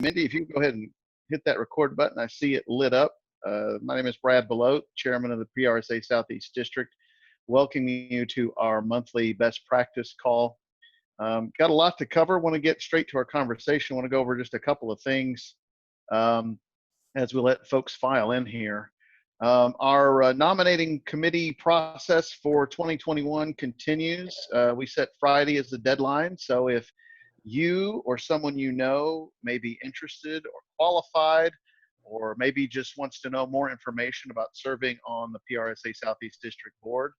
Mindy, if you can go ahead and hit that record button, I see it lit up. My name is Brad Belote, Chairman of the PRSA Southeast District, welcoming you to our monthly best practice call. Got a lot to cover. Want to get straight to our conversation. Want to go over just a couple of things as we let folks file in here. Our nominating committee process for 2021 continues. We set Friday as the deadline, so if you or someone you know may be interested or qualified, or maybe just wants to know more information about serving on the PRSA Southeast District Board,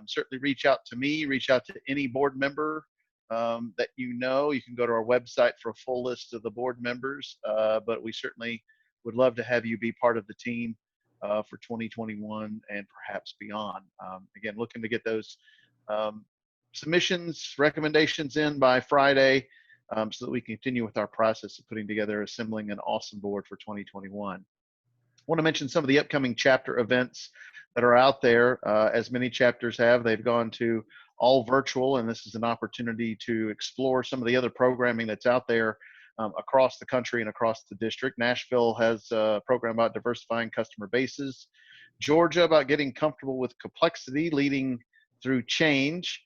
certainly reach out to me, reach out to any board member that you know. You can go to our website for a full list of the board members, but we certainly would love to have you be part of the team for 2021 and perhaps beyond. Again, looking to get those submissions, recommendations in by Friday so that we continue with our process of putting together, assembling an awesome board for 2021. I want to mention some of the upcoming chapter events that are out there. As many chapters have, they've gone to all virtual, and this is an opportunity to explore some of the other programming that's out there across the country and across the district. Nashville has a program about diversifying customer bases. Georgia about getting comfortable with complexity, leading through change.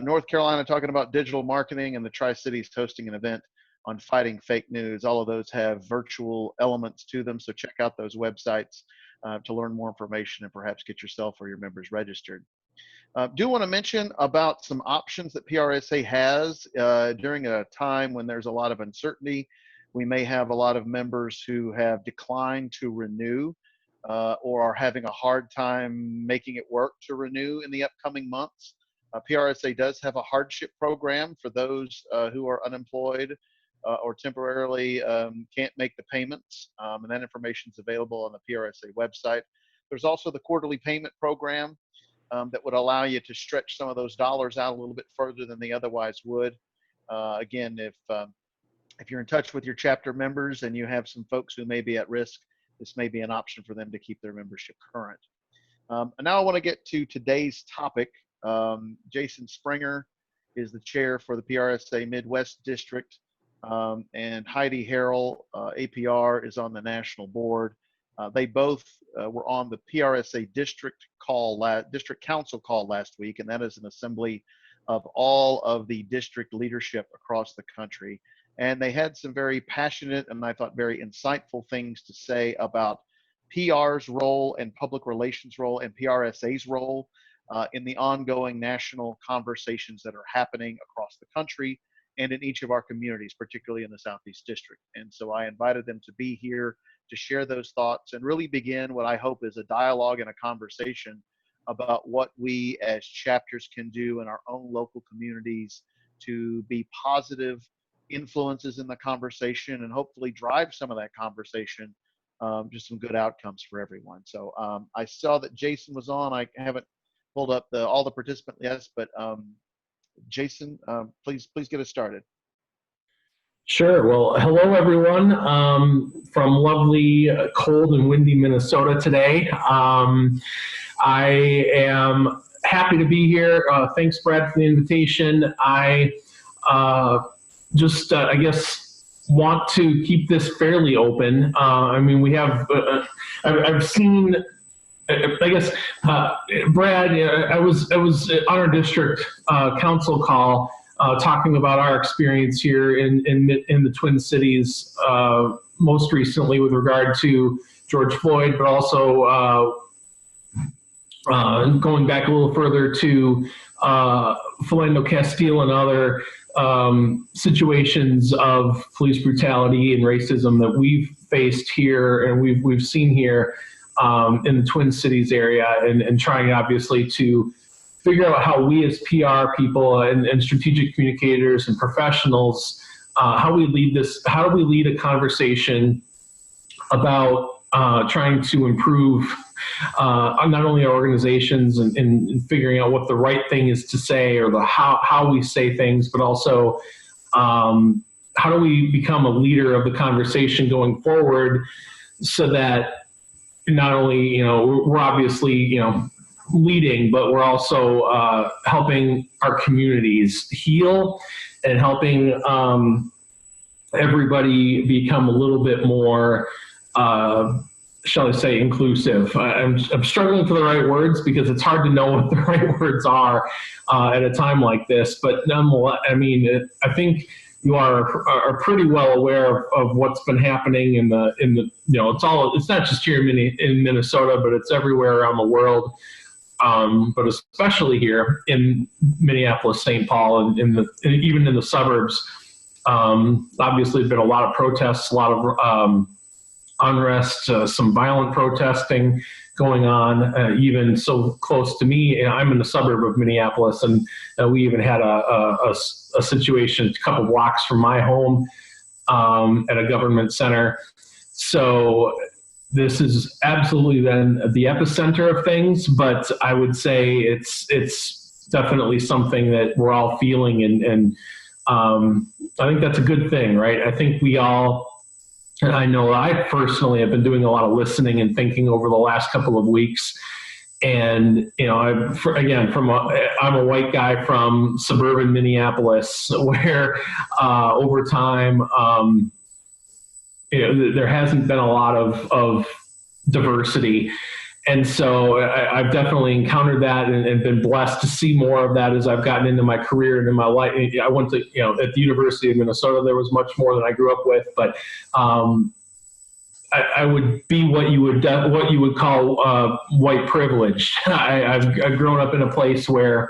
North Carolina talking about digital marketing, and the Tri-Cities hosting an event on fighting fake news. All of those have virtual elements to them, so check out those websites to learn more information and perhaps get yourself or your members registered. Do want to mention about some options that PRSA has during a time when there's a lot of uncertainty. We may have a lot of members who have declined to renew or are having a hard time making it work to renew in the upcoming months. PRSA does have a hardship program for those who are unemployed or temporarily can't make the payments, and that information is available on the PRSA website. There's also the quarterly payment program that would allow you to stretch some of those dollars out a little bit further than they otherwise would. Again, if you're in touch with your chapter members and you have some folks who may be at risk, this may be an option for them to keep their membership current. And now I want to get to today's topic. Jason Sprenger is the chair for the PRSA Midwest District, and Heide Harrell, APR, is on the national board. They both were on the PRSA district council call last week, and that is an assembly of all of the district leadership across the country. And they had some very passionate and I thought very insightful things to say about PR's role and public relations role and PRSA's role in the ongoing national conversations that are happening across the country and in each of our communities, particularly in the Southeast District. And so I invited them to be here to share those thoughts and really begin what I hope is a dialogue and a conversation about what we as chapters can do in our own local communities to be positive influences in the conversation and hopefully drive some of that conversation, just some good outcomes for everyone. So I saw that Jason was on. I haven't pulled up all the participant lists, but Jason, please get us started. Sure. Well, hello everyone from lovely, cold and windy Minnesota today. I am happy to be here. Thanks, Brad, for the invitation. I I guess, want to keep this fairly open. I mean, we have, I've seen, I guess, Brad, I was on our district council call talking about our experience here in the Twin Cities, most recently with regard to George Floyd, but also going back a little further to Philando Castile and other situations of police brutality and racism that we've faced here and we've seen here in the Twin Cities area, and trying obviously to figure out how we as PR people and strategic communicators and professionals, how do we lead a conversation about trying to improve not only our organizations and figuring out what the right thing is to say or how we say things, but also how do we become a leader of the conversation going forward so that not only, we're obviously, leading, but we're also helping our communities heal and helping everybody become a little bit more, shall I say, inclusive. I'm struggling for the right words because it's hard to know what the right words are at a time like this. But nonetheless, I mean, I think you are pretty well aware of what's been happening in the it's not just here in Minnesota, but it's everywhere around the world. But especially here in Minneapolis, St. Paul, and even in the suburbs. Obviously, there's been a lot of protests, a lot of unrest, some violent protesting going on, even so close to me. I'm in the suburb of Minneapolis, and we even had a situation a couple blocks from my home at a government center. So this is absolutely then the epicenter of things, but I would say it's definitely something that we're all feeling, and I think that's a good thing, right? I think we all, and I know I personally have been doing a lot of listening and thinking over the last couple of weeks. And, I'm a white guy from suburban Minneapolis where over time, there hasn't been a lot of diversity. And so I've definitely encountered that and been blessed to see more of that as I've gotten into my career and in my life. I went to, at the University of Minnesota, there was much more than I grew up with, but I would be what you would call white privileged. I've grown up in a place where,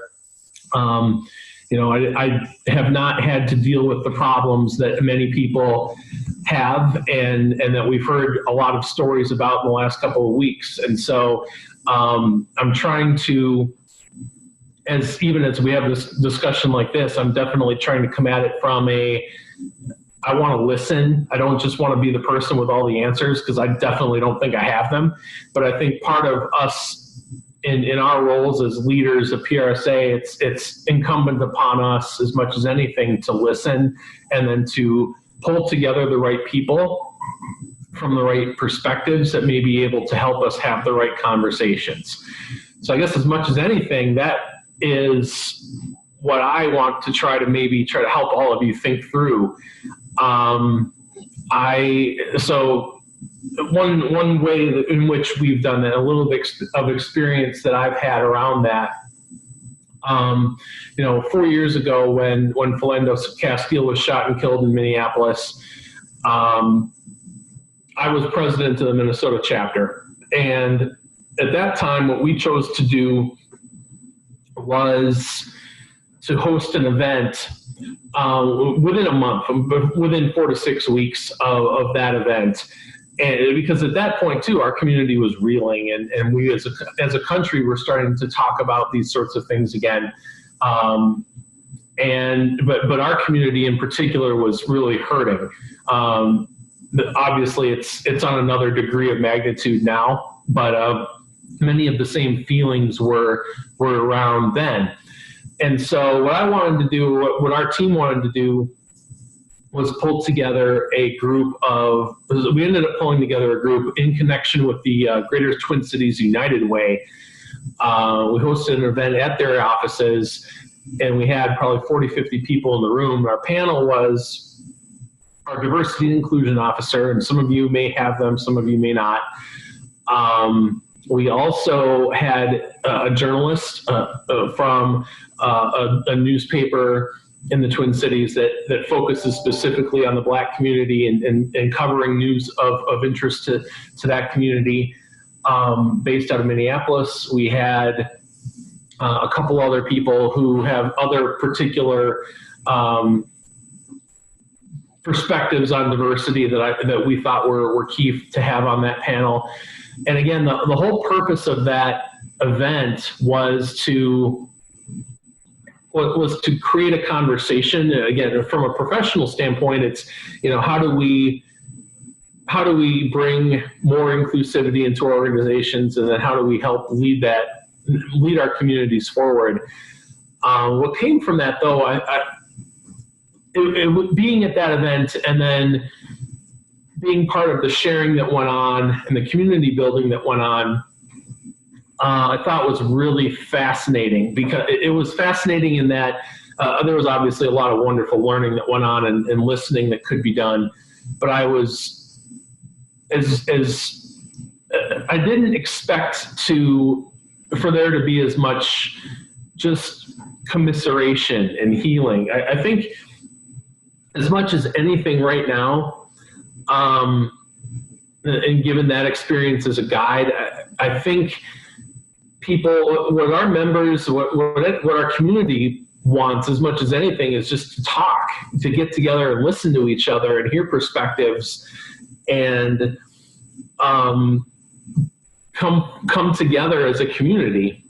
I have not had to deal with the problems that many people have, and that we've heard a lot of stories about in the last couple of weeks. And so I'm trying to, as we have this discussion like this, I'm definitely trying to come at it from I want to listen. I don't just want to be the person with all the answers, because I definitely don't think I have them. But I think part of us in our roles as leaders of PRSA, it's incumbent upon us as much as anything to listen, and then to pull together the right people from the right perspectives that may be able to help us have the right conversations. So I guess as much as anything, that is what I want to try to help all of you think through. One way in which we've done that, a little bit of experience that I've had around that, 4 years ago when Philando Castile was shot and killed in Minneapolis, I was president of the Minnesota chapter. And at that time, what we chose to do was to host an event within a month, within 4 to 6 weeks of that event. And because at that point too, our community was reeling, and we as a country were starting to talk about these sorts of things again. But our community in particular was really hurting. Obviously it's on another degree of magnitude now, but many of the same feelings were around then. And so what I wanted to do, what our team wanted to do, was pull together a group we ended up pulling together a group in connection with the Greater Twin Cities United Way. We hosted an event at their offices, and we had probably 40, 50 people in the room. Our panel was our diversity and inclusion officer, and some of you may have them, some of you may not. We also had a journalist from a newspaper in the Twin Cities that focuses specifically on the Black community and covering news of interest to that community, based out of Minneapolis. We had a couple other people who have other particular perspectives on diversity that we thought were key to have on that panel. And again, the whole purpose of that event was to create a conversation. Again, from a professional standpoint, it's, how do we bring more inclusivity into our organizations, and then how do we help lead our communities forward? What came from that, though, being at that event and then being part of the sharing that went on and the community building that went on, I thought was really fascinating, because it was fascinating in that There was obviously a lot of wonderful learning that went on and listening that could be done, but I was I didn't expect for there to be as much just commiseration and healing. I think as much as anything right now, and given that experience as a guide, I think people, what our members, what our community wants as much as anything is just to talk, to get together and listen to each other and hear perspectives and come together as a community.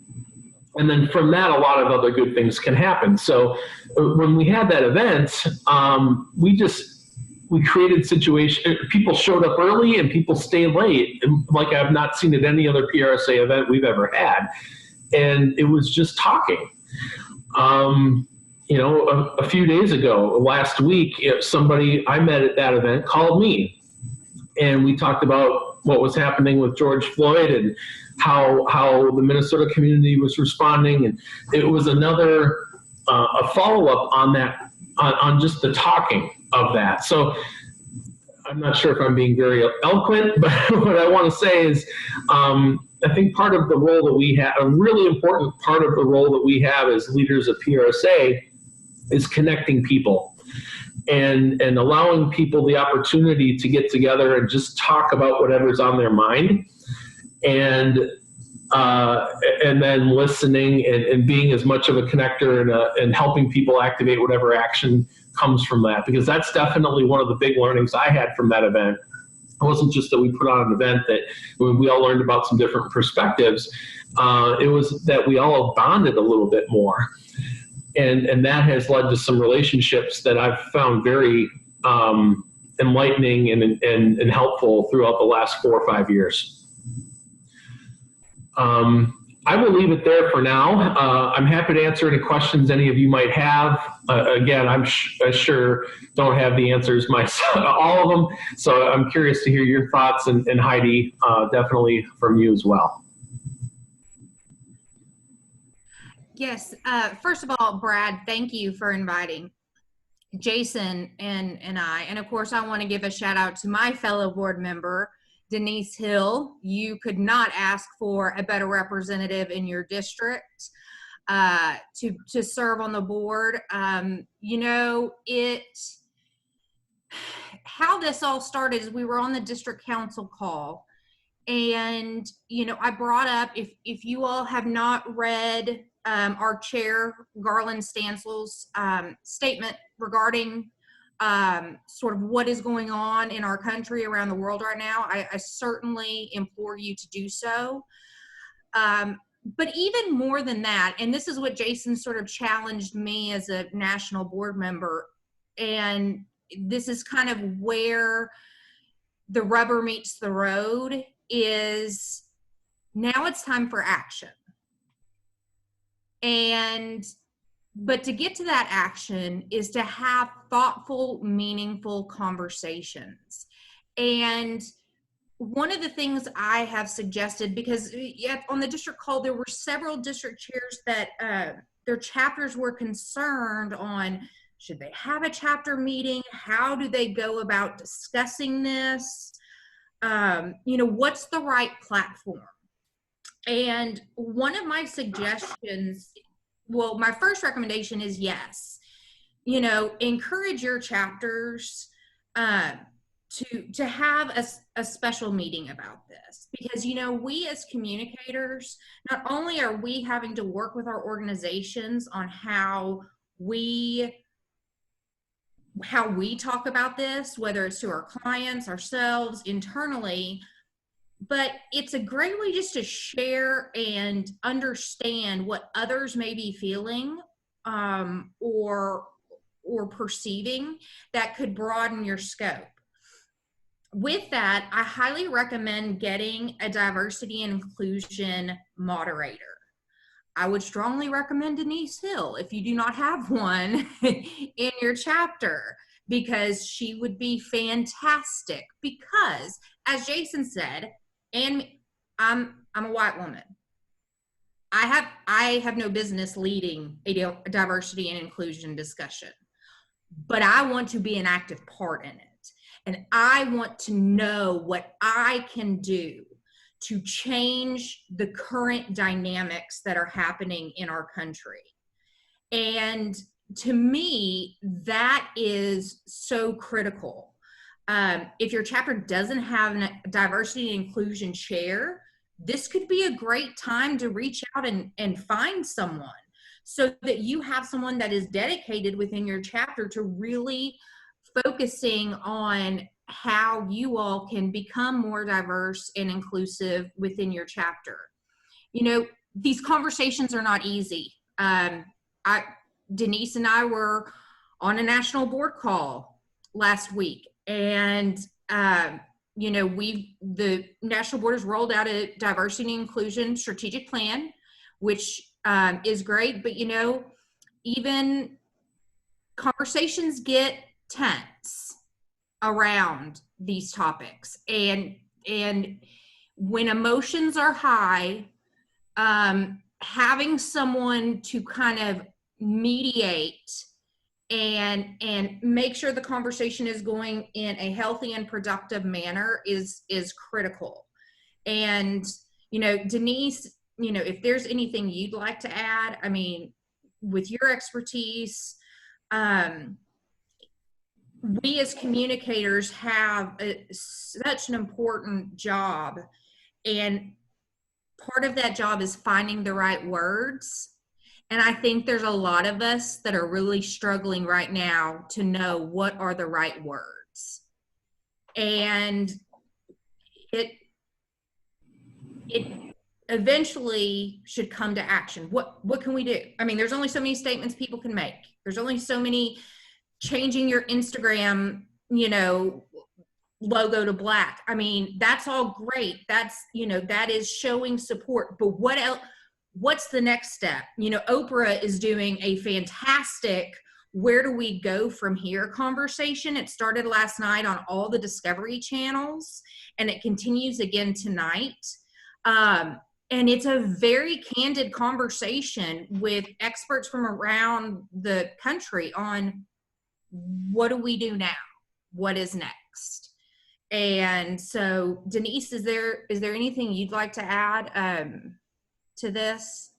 And then from that, a lot of other good things can happen. So when we had that event, we created situation. People showed up early and people stayed late, like I've not seen at any other PRSA event we've ever had. And it was just talking. A few days ago, last week, somebody I met at that event called me, and we talked about what was happening with George Floyd and how the Minnesota community was responding. And it was another a follow-up on that, on just the talking of that. So I'm not sure if I'm being very eloquent, but what I want to say is I think part of the role that we have, a really important part of the role that we have as leaders of PRSA is connecting people and allowing people the opportunity to get together and just talk about whatever's on their mind, and then listening and being as much of a connector and helping people activate whatever action comes from that, because that's definitely one of the big learnings I had from that event. It wasn't just that we put on an event that we all learned about some different perspectives. It was that we all bonded a little bit more. And that has led to some relationships that I've found very enlightening and helpful throughout the last 4 or 5 years. I will leave it there for now. I'm happy to answer any questions any of you might have. Again, I sure don't have the answers myself, all of them. So I'm curious to hear your thoughts, and Heidi, definitely from you as well. Yes. First of all, Brad, thank you for inviting Jason and I. And of course, I want to give a shout out to my fellow board member, Denise Hill. You could not ask for a better representative in your district to serve on the board. How this all started is we were on the district council call, and I brought up, if you all have not read our chair Garland Stansel's statement regarding sort of what is going on in our country, around the world right now, I certainly implore you to do so. But even more than that, and this is what Jason sort of challenged me as a national board member, and this is kind of where the rubber meets the road, is now it's time for action. But to get to that action is to have thoughtful, meaningful conversations. And one of the things I have suggested, because on the district call, there were several district chairs that their chapters were concerned on, should they have a chapter meeting? How do they go about discussing this? What's the right platform? And one of my suggestions, well, my first recommendation is yes, encourage your chapters to have a special meeting about this, because, we as communicators, not only are we having to work with our organizations on how we talk about this, whether it's to our clients, ourselves, internally, but it's a great way just to share and understand what others may be feeling or perceiving that could broaden your scope. With that, I highly recommend getting a diversity and inclusion moderator. I would strongly recommend Denise Hill if you do not have one in your chapter, because she would be fantastic. Because, as Jason said, and I'm a white woman, I have no business leading a diversity and inclusion discussion, but I want to be an active part in it. And I want to know what I can do to change the current dynamics that are happening in our country. And to me, that is so critical. If your chapter doesn't have a diversity and inclusion chair, this could be a great time to reach out and find someone, so that you have someone that is dedicated within your chapter to really focusing on how you all can become more diverse and inclusive within your chapter. You know, these conversations are not easy. Denise and I were on a national board call last week, and you know, the national board has rolled out a diversity and inclusion strategic plan, which is great, but you know, even conversations get tense around these topics, and when emotions are high, having someone to kind of mediate and make sure the conversation is going in a healthy and productive manner is critical. And you know, Denise, you know, if there's anything you'd like to add, I mean, with your expertise, we as communicators have such an important job, and part of that job is finding the right words. And I think there's a lot of us that are really struggling right now to know what are the right words. And it eventually should come to action. What can we do? I mean, there's only so many statements people can make. There's only so many. Changing your Instagram, you know, logo to black. I mean, that's all great. That's, you know, that is showing support. But what else? What's the next step? You know, Oprah is doing a fantastic where do we go from here conversation. It started last night on all the Discovery channels, and it continues again tonight. And it's a very candid conversation with experts from around the country on what do we do now? What is next? And so, Denise, is there anything you'd like to add to this?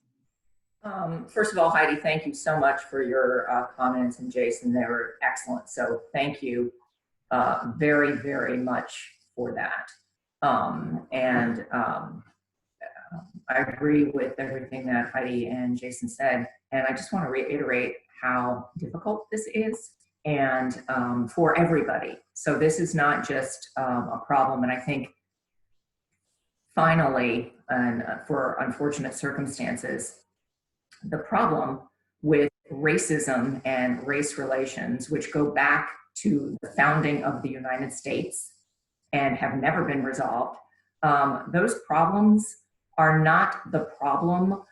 First of all, Heidi, thank you so much for your comments, and Jason, they were excellent. So thank you very, very much for that. I agree with everything that Heidi and Jason said. And I just want to reiterate how difficult this is, and for everybody. So this is not just a problem. And I think finally, and for unfortunate circumstances, the problem with racism and race relations, which go back to the founding of the United States and have never been resolved, those problems are not the problem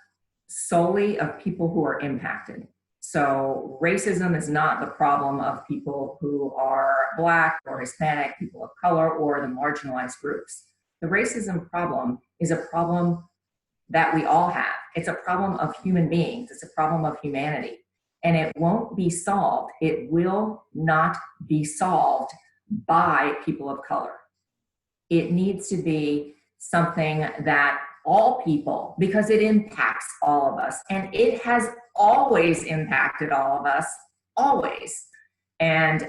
solely of people who are impacted. So racism is not the problem of people who are Black or Hispanic, people of color, or the marginalized groups. The racism problem is a problem that we all have. It's a problem of human beings. It's a problem of humanity. And it won't be solved. It will not be solved by people of color. It needs to be something that all people, because it impacts all of us, and it has always impacted all of us, always. And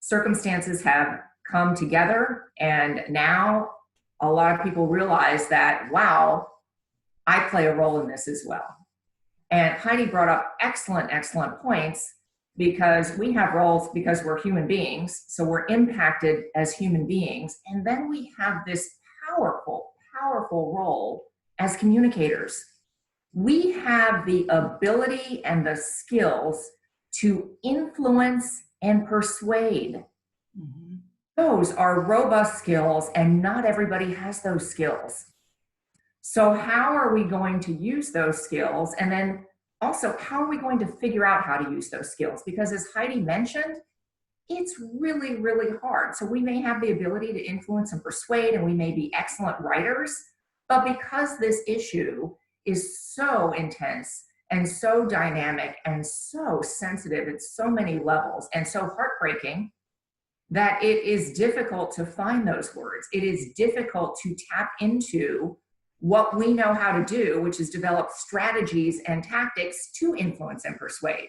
circumstances have come together, and now a lot of people realize that, wow, I play a role in this as well. And Heidi brought up excellent, excellent points, because we have roles because we're human beings, so we're impacted as human beings, and then we have this powerful, powerful role as communicators. We have the ability and the skills to influence and persuade. Mm-hmm. Those are robust skills, and not everybody has those skills. So how are we going to use those skills? And then also, how are we going to figure out how to use those skills? Because as Heidi mentioned, it's really, really hard. So we may have the ability to influence and persuade, and we may be excellent writers, but because this issue is so intense and so dynamic and so sensitive at so many levels and so heartbreaking that it is difficult to find those words. It is difficult to tap into what we know how to do, which is develop strategies and tactics to influence and persuade.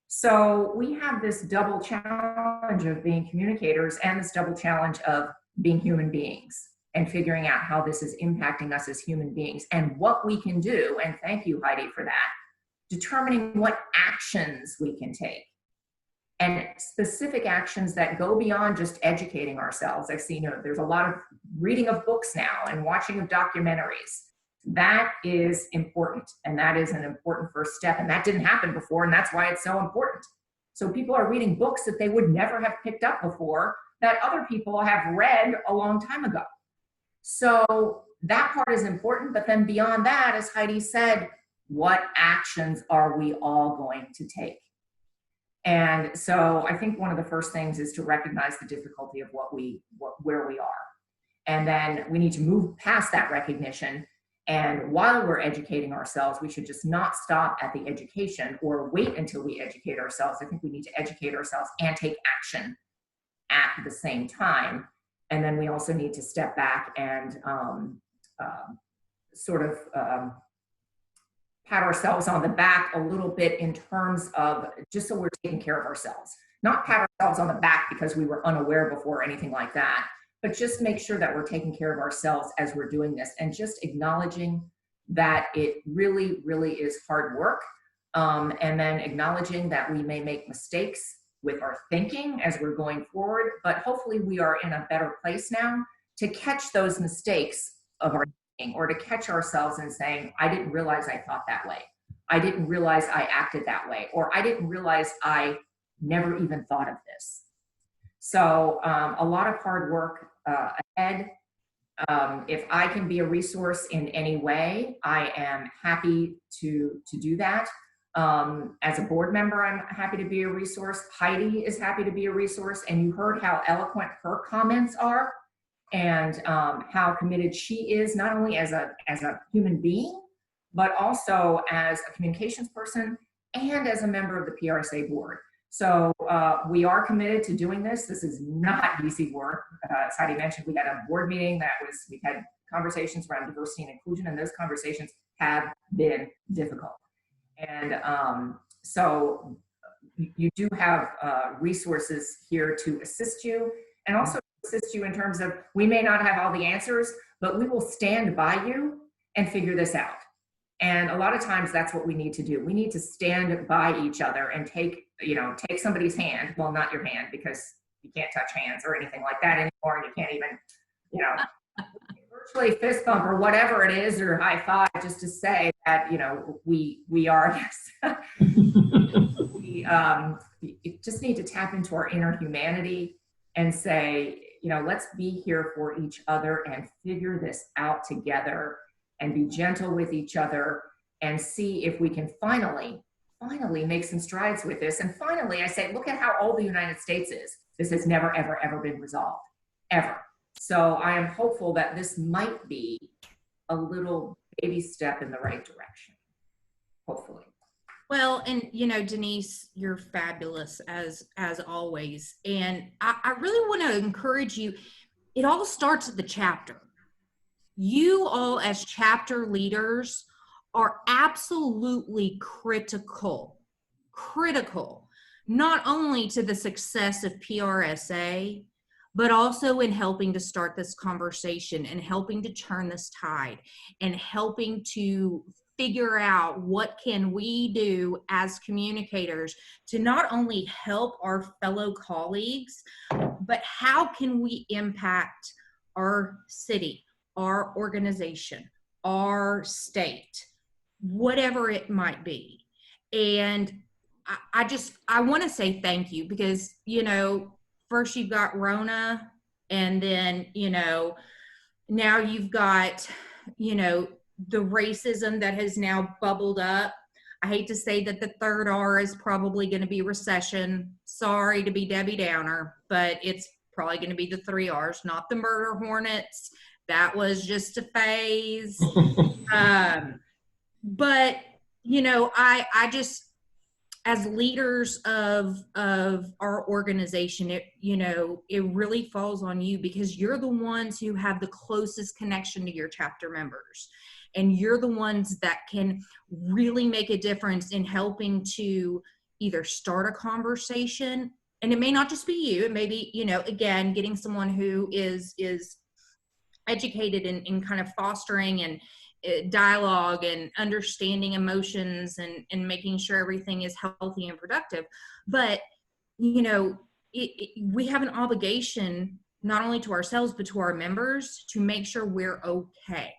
So we have this double challenge of being communicators and this double challenge of being human beings and figuring out how this is impacting us as human beings and what we can do. And thank you, Heidi, for that. Determining what actions we can take and specific actions that go beyond just educating ourselves. I've seen, there's a lot of reading of books now and watching of documentaries. That is important, and that is an important first step, and that didn't happen before, and that's why it's so important. So people are reading books that they would never have picked up before that other people have read a long time ago. So that part is important, but then beyond that, as Heidi said, what actions are we all going to take? And so I think one of the first things is to recognize the difficulty of where we are. And then we need to move past that recognition. And while we're educating ourselves, we should just not stop at the education or wait until we educate ourselves. I think we need to educate ourselves and take action at the same time. And then we also need to step back and pat ourselves on the back a little bit in terms of just so we're taking care of ourselves. Not pat ourselves on the back because we were unaware before or anything like that, but just make sure that we're taking care of ourselves as we're doing this and just acknowledging that it really, really is hard work. And then acknowledging that we may make mistakes with our thinking as we're going forward, but hopefully we are in a better place now to catch those mistakes of our thinking or to catch ourselves in saying, I didn't realize I thought that way. I didn't realize I acted that way, or I didn't realize I never even thought of this. So a lot of hard work ahead. If I can be a resource in any way, I am happy to do that. As a board member, I'm happy to be a resource. Heidi is happy to be a resource, and you heard how eloquent her comments are and how committed she is, not only as a human being, but also as a communications person and as a member of the PRSA board. So we are committed to doing this. This is not easy work. As Heidi mentioned, we had a board meeting we've had conversations around diversity and inclusion, and those conversations have been difficult. And so you do have resources here to assist you, and also assist you in terms of, we may not have all the answers, but we will stand by you and figure this out. And a lot of times that's what we need to do. We need to stand by each other and take somebody's hand. Well, not your hand, because you can't touch hands or anything like that anymore. And you can't even, virtually fist bump or whatever it is, or high five, just to say that, we are, yes. We just need to tap into our inner humanity and say, let's be here for each other and figure this out together and be gentle with each other and see if we can finally make some strides with this. And finally, I say, look at how old the United States is. This has never, ever, ever been resolved, ever. So I am hopeful that this might be a little baby step in the right direction, hopefully. Well, and Denise, you're fabulous as always. And I really want to encourage you. It all starts at the chapter. You all as chapter leaders are absolutely critical, not only to the success of PRSA, but also in helping to start this conversation and helping to turn this tide and helping to figure out what can we do as communicators to not only help our fellow colleagues, but how can we impact our city, our organization, our state, whatever it might be. And I want to say thank you because, first you've got Rona, and then, now you've got, the racism that has now bubbled up. I hate to say that the third R is probably going to be recession. Sorry to be Debbie Downer, but it's probably going to be the 3 R's, not the murder hornets. That was just a phase. but you know, I just, as leaders of our organization, it, you know, it really falls on you, because you're the ones who have the closest connection to your chapter members, and you're the ones that can really make a difference in helping to either start a conversation. And it may not just be you, it may be, you know, again, getting someone who is educated in kind of fostering and dialogue and understanding emotions, and making sure everything is healthy and productive. But, you know, we have an obligation, not only to ourselves, but to our members, to make sure we're okay.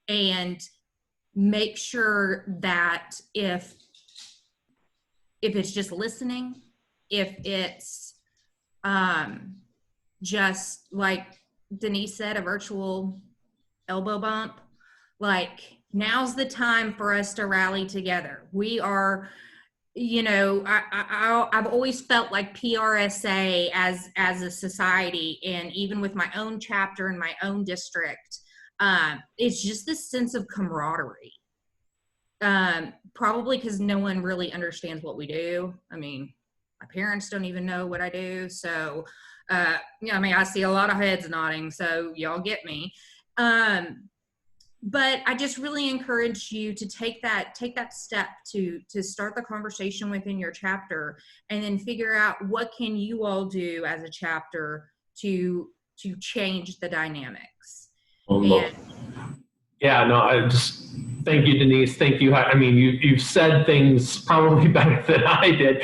And make sure that if it's just listening, if it's just like Denise said, a virtual elbow bump, like, now's the time for us to rally together. We are, you know, I've always felt like PRSA as a society, and even with my own chapter and my own district, it's just this sense of camaraderie. Probably because no one really understands what we do. I mean, my parents don't even know what I do. So, yeah, I mean, I see a lot of heads nodding, so y'all get me. But I just really encourage you to take that step to start the conversation within your chapter, and then figure out what can you all do as a chapter to change the dynamics. Yeah, no, I just thank you, Denise. Thank you. I mean, you've said things probably better than I did,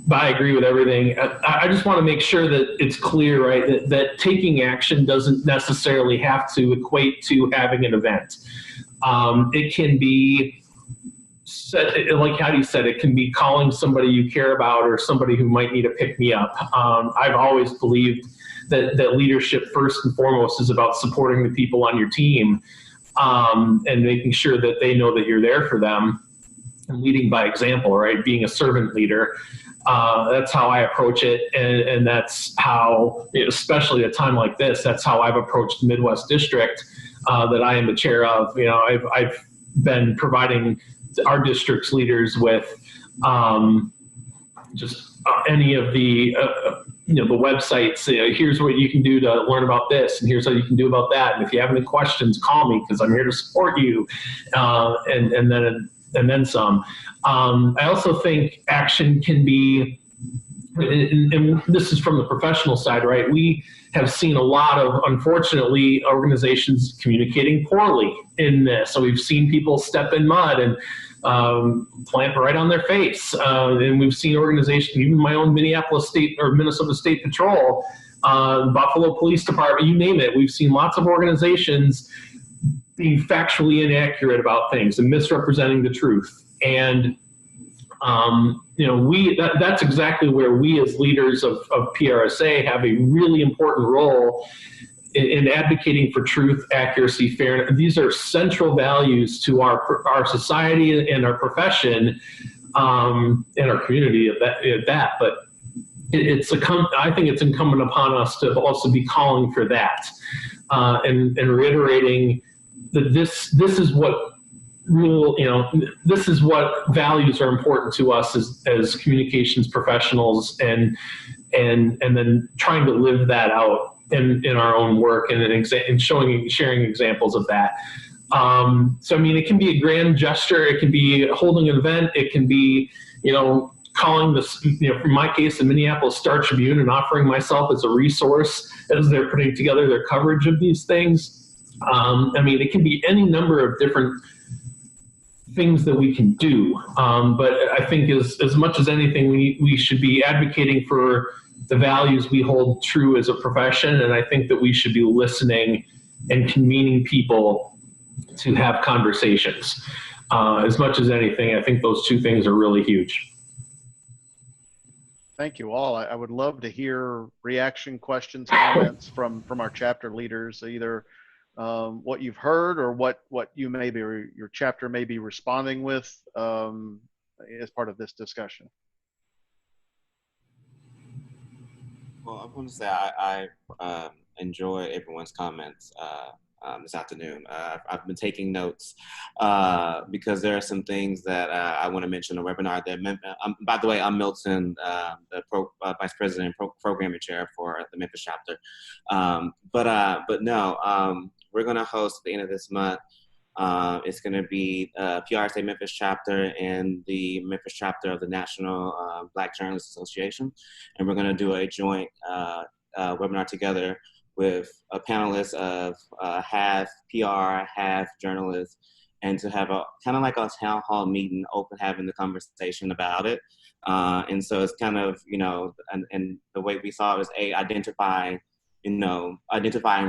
but I agree with everything. I just want to make sure that it's clear, right, that taking action doesn't necessarily have to equate to having an event. It can be, like Heidi said, it can be calling somebody you care about, or somebody who might need a pick-me-up. I've always believed that leadership, first and foremost, is about supporting the people on your team, and making sure that they know that you're there for them, and leading by example, right? Being a servant leader. That's how I approach it, and that's how, especially at a time like this, that's how I've approached the Midwest District that I am the chair of. You know, I've been providing our district's leaders with just any of the the websites. Here's what you can do to learn about this, and here's what you can do about that. And if you have any questions, call me, because I'm here to support you. And then some. I also think action can be, and this is from the professional side, right? We have seen a lot of, unfortunately, organizations communicating poorly in this. So we've seen people step in mud and plant right on their face. And we've seen organizations, even my own Minneapolis State or Minnesota State Patrol, Buffalo Police Department, you name it. We've seen lots of organizations being factually inaccurate about things and misrepresenting the truth. And that's exactly where we as leaders of PRSA have a really important role in advocating for truth, accuracy, fairness. These are central values to our society and our profession, and our community at that. But I think it's incumbent upon us to also be calling for that, and reiterating that this is what this is what values are important to us as communications professionals, and then trying to live that out in our own work, and sharing examples of that. So I mean, it can be a grand gesture, it can be holding an event, it can be calling this, in my case, the Minneapolis Star Tribune, and offering myself as a resource as they're putting together their coverage of these things. I mean, it can be any number of different things that we can do. But I think as much as anything, we should be advocating for the values we hold true as a profession. And I think that we should be listening and convening people to have conversations. As much as anything, I think those two things are really huge. Thank you all. I would love to hear reaction, questions, comments from our chapter leaders, either what you've heard or what you maybe, or your chapter may be responding with as part of this discussion. Well, I want to say I enjoy everyone's comments. this afternoon. I've been taking notes because there are some things that I want to mention in the webinar. By the way, I'm Milton, the Vice President and Programming Chair for the Memphis chapter. But no, we're going to host at the end of this month. It's going to be PRSA Memphis chapter and the Memphis chapter of the National Black Journalists Association. And we're going to do a joint webinar together with a panelist of half PR, half journalists, and to have a kind of like a town hall meeting, open, having the conversation about it. And so it's kind of, you know, and the way we saw it was identifying and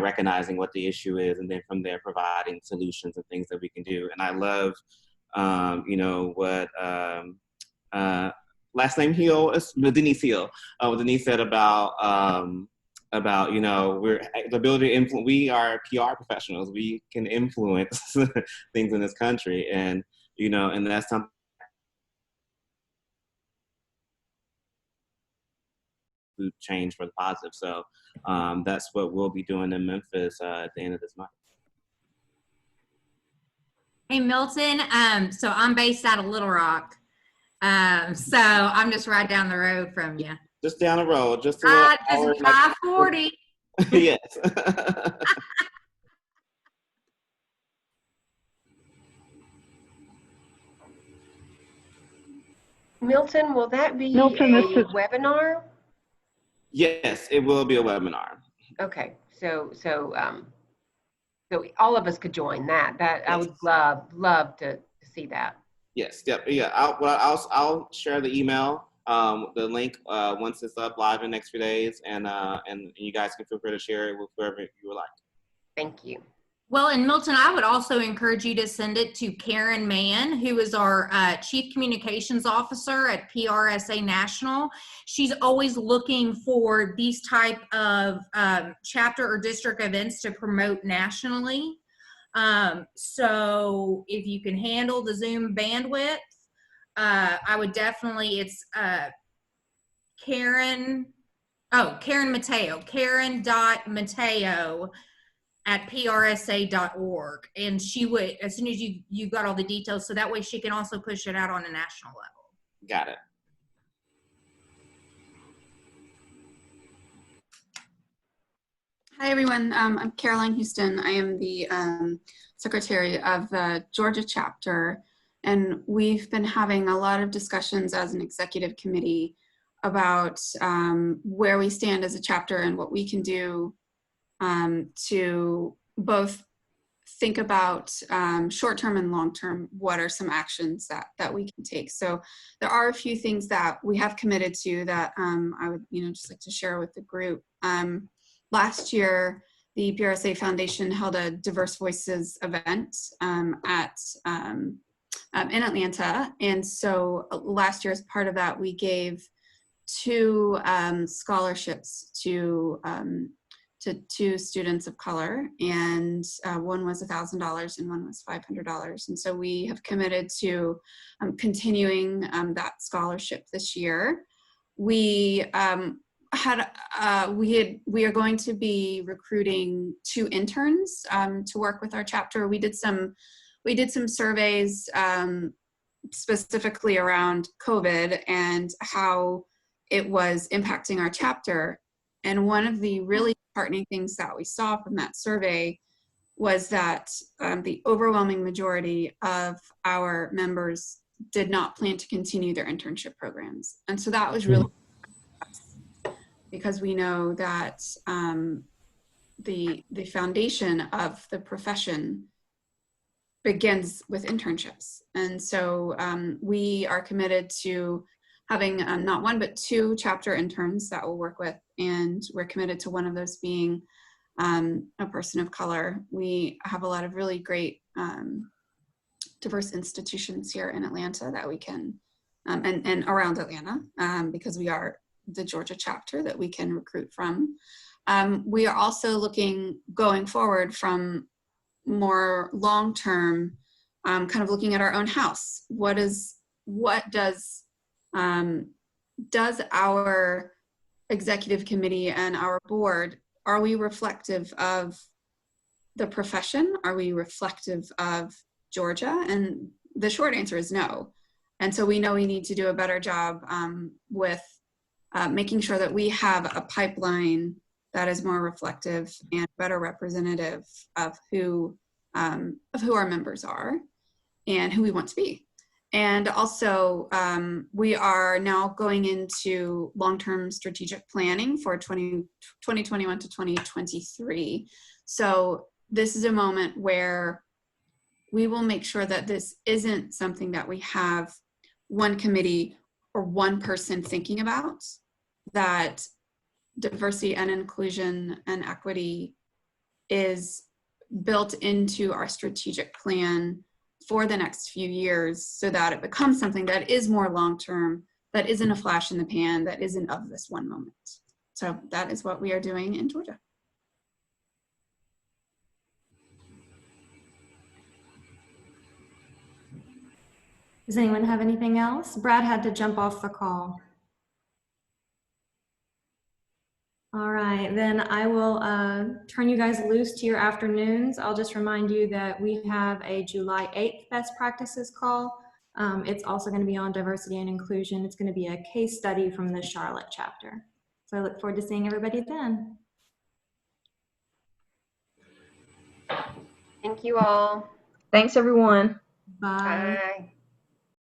recognizing what the issue is, and then from there providing solutions and things that we can do. And I love, what last name Hill, Denise Hill, what Denise said about we're the ability to influence. We are PR professionals. We can influence things in this country, and and that's something. Change for the positive. So that's what we'll be doing in Memphis at the end of this month. Hey, Milton. So I'm based out of Little Rock. So I'm just right down the road from you. Just down the road. Just a little hour, 540. Yes. Milton, will that be a webinar? Yes, it will be a webinar. Okay, so all of us could join that. Yes. I would love to see that. Yes, yep, yeah. I'll share the email, the link once it's up live in the next few days, and you guys can feel free to share it with whoever you would like. Thank you. Well, and Milton, I would also encourage you to send it to Karen Mann, who is our Chief Communications Officer at PRSA National. She's always looking for these type of chapter or district events to promote nationally. So if you can handle the Zoom bandwidth, I would definitely, it's Karen Mateo, Karen.Mateo at prsa.org, and she would, as soon as you got all the details, so that way she can also push it out on a national level. Got it. Hi everyone, I'm Caroline Houston. I am the secretary of the Georgia chapter, and we've been having a lot of discussions as an executive committee about where we stand as a chapter and what we can do to both think about short-term and long-term, what are some actions that we can take. So there are a few things that we have committed to that I would just like to share with the group. Last year, the PRSA Foundation held a Diverse Voices event in Atlanta, and so last year, as part of that, we gave 2 scholarships to 2 students of color, and one was $1,000 and one was $500. And so we have committed to continuing that scholarship this year. We are going to be recruiting 2 interns to work with our chapter. We did some surveys specifically around COVID and how it was impacting our chapter. And one of the really heartening things that we saw from that survey was that the overwhelming majority of our members did not plan to continue their internship programs. And so that was really because we know that the foundation of the profession begins with internships. And so we are committed to having not 1, but 2 chapter interns that we'll work with. And we're committed to one of those being a person of color. We have a lot of really great diverse institutions here in Atlanta that we can, and around Atlanta, because we are the Georgia chapter that we can recruit from. We are also looking, going forward from more long-term, kind of looking at our own house. What does our executive committee and our board, are we reflective of the profession? Are we reflective of Georgia? And the short answer is no. And so we know we need to do a better job with making sure that we have a pipeline that is more reflective and better representative of who our members are and who we want to be. And also, we are now going into long-term strategic planning for 2021 to 2023. So this is a moment where we will make sure that this isn't something that we have one committee or one person thinking about, that diversity and inclusion and equity is built into our strategic plan for the next few years, so that it becomes something that is more long-term, that isn't a flash in the pan, that isn't of this one moment. So that is what we are doing in Georgia. Does anyone have anything else? Brad had to jump off the call. All right, then I will turn you guys loose to your afternoons. I'll just remind you that we have a July 8th best practices call. It's also going to be on diversity and inclusion. It's going to be a case study from the Charlotte chapter. So I look forward to seeing everybody then. Thank you all. Thanks, everyone. Bye. Bye.